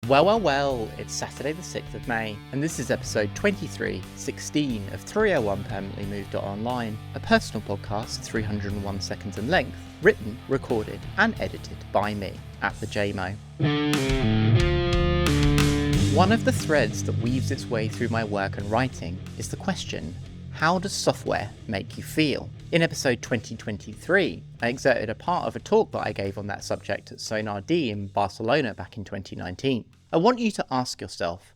Well, it's Saturday the 6th of May, and this is episode 2316 of 301 Permanently Moved.online, a personal podcast 301 seconds in length, written, recorded, and edited by me, at the JMO. One of the threads that weaves its way through my work and writing is the question, how does software make you feel? In episode 2023, I excerpted a part of a talk that I gave on that subject at Sonar+D in Barcelona back in 2019. I want you to ask yourself,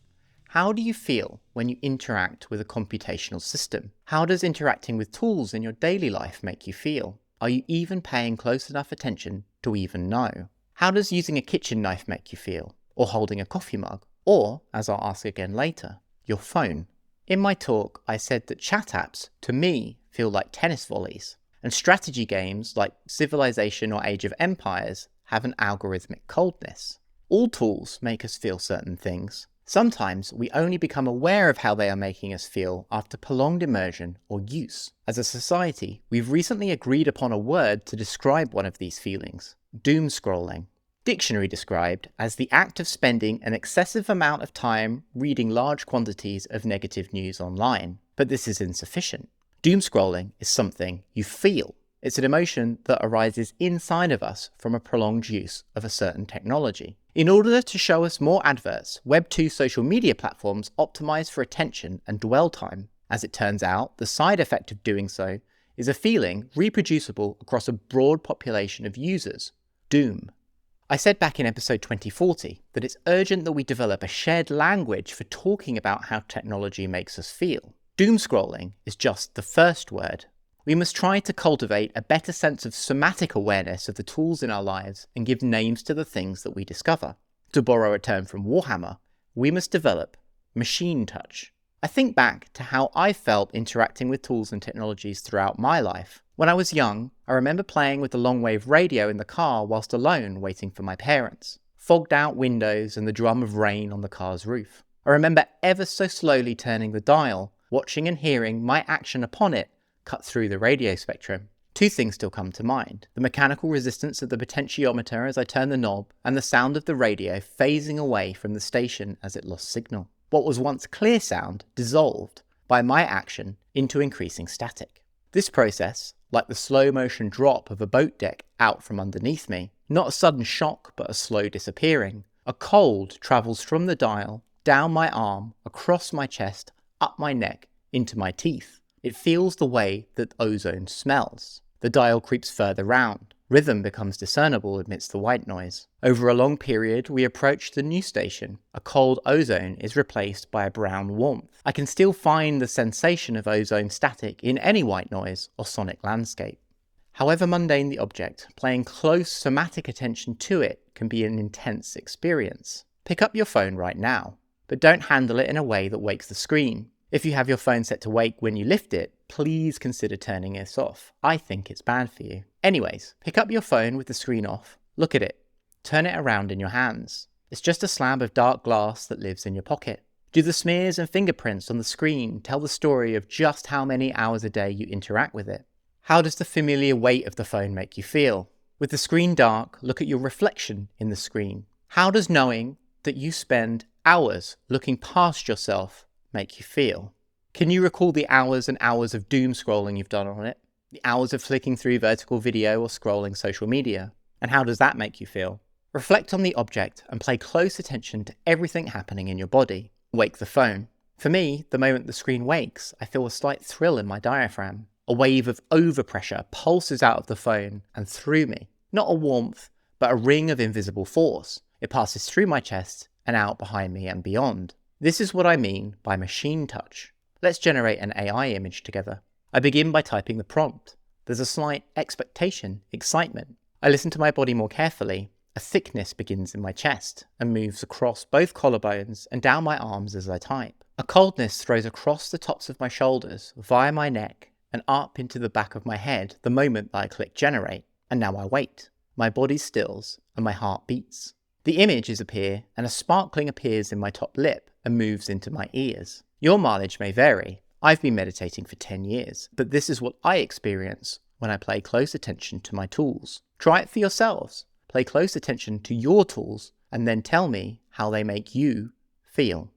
how do you feel when you interact with a computational system? How does interacting with tools in your daily life make you feel? Are you even paying close enough attention to even know? How does using a kitchen knife make you feel? Or holding a coffee mug? Or, as I'll ask again later, your phone? In my talk, I said that chat apps, to me, feel like tennis volleys, and strategy games like Civilization or Age of Empires have an algorithmic coldness. All tools make us feel certain things. Sometimes we only become aware of how they are making us feel after prolonged immersion or use. As a society, we've recently agreed upon a word to describe one of these feelings: doom scrolling. Dictionary described as the act of spending an excessive amount of time reading large quantities of negative news online. But this is insufficient. Doom scrolling is something you feel. It's an emotion that arises inside of us from a prolonged use of a certain technology. In order to show us more adverts, Web 2 social media platforms optimize for attention and dwell time. As it turns out, the side effect of doing so is a feeling reproducible across a broad population of users: doom. I said back in episode 2040 that it's urgent that we develop a shared language for talking about how technology makes us feel. Doom scrolling is just the first word. We must try to cultivate a better sense of somatic awareness of the tools in our lives and give names to the things that we discover. To borrow a term from Warhammer, we must develop machine touch. I think back to how I felt interacting with tools and technologies throughout my life. When I was young, I remember playing with the long-wave radio in the car whilst alone waiting for my parents. Fogged out windows and the drum of rain on the car's roof. I remember ever so slowly turning the dial, watching and hearing my action upon it cut through the radio spectrum. Two things still come to mind: the mechanical resistance of the potentiometer as I turned the knob, and the sound of the radio phasing away from the station as it lost signal. What was once clear sound dissolved by my action into increasing static. This process, like the slow motion drop of a boat deck out from underneath me, not a sudden shock but a slow disappearing. A cold travels from the dial, down my arm, across my chest, up my neck, into my teeth. It feels the way that ozone smells. The dial creeps further round. Rhythm becomes discernible amidst the white noise. Over a long period, we approach the new station. A cold ozone is replaced by a brown warmth. I can still find the sensation of ozone static in any white noise or sonic landscape. However mundane the object, paying close somatic attention to it can be an intense experience. Pick up your phone right now, but don't handle it in a way that wakes the screen. If you have your phone set to wake when you lift it, please consider turning this off. I think it's bad for you. Anyways, pick up your phone with the screen off, look at it, turn it around in your hands. It's just a slab of dark glass that lives in your pocket. Do the smears and fingerprints on the screen tell the story of just how many hours a day you interact with it? How does the familiar weight of the phone make you feel? With the screen dark, look at your reflection in the screen. How does knowing that you spend hours looking past yourself make you feel? Can you recall the hours and hours of doom scrolling you've done on it? The hours of flicking through vertical video or scrolling social media? And how does that make you feel? Reflect on the object and pay close attention to everything happening in your body. Wake the phone. For me, the moment the screen wakes, I feel a slight thrill in my diaphragm. A wave of overpressure pulses out of the phone and through me. Not a warmth, but a ring of invisible force. It passes through my chest and out behind me and beyond. This is what I mean by machine touch. Let's generate an AI image together. I begin by typing the prompt. There's a slight expectation, excitement. I listen to my body more carefully. A thickness begins in my chest and moves across both collarbones and down my arms as I type. A coldness throws across the tops of my shoulders, via my neck, and up into the back of my head the moment that I click generate. And now I wait. My body stills and my heart beats. The images appear and a sparkling appears in my top lip and moves into my ears. Your mileage may vary. I've been meditating for 10 years, but this is what I experience when I pay close attention to my tools. Try it for yourselves. Pay close attention to your tools and then tell me how they make you feel.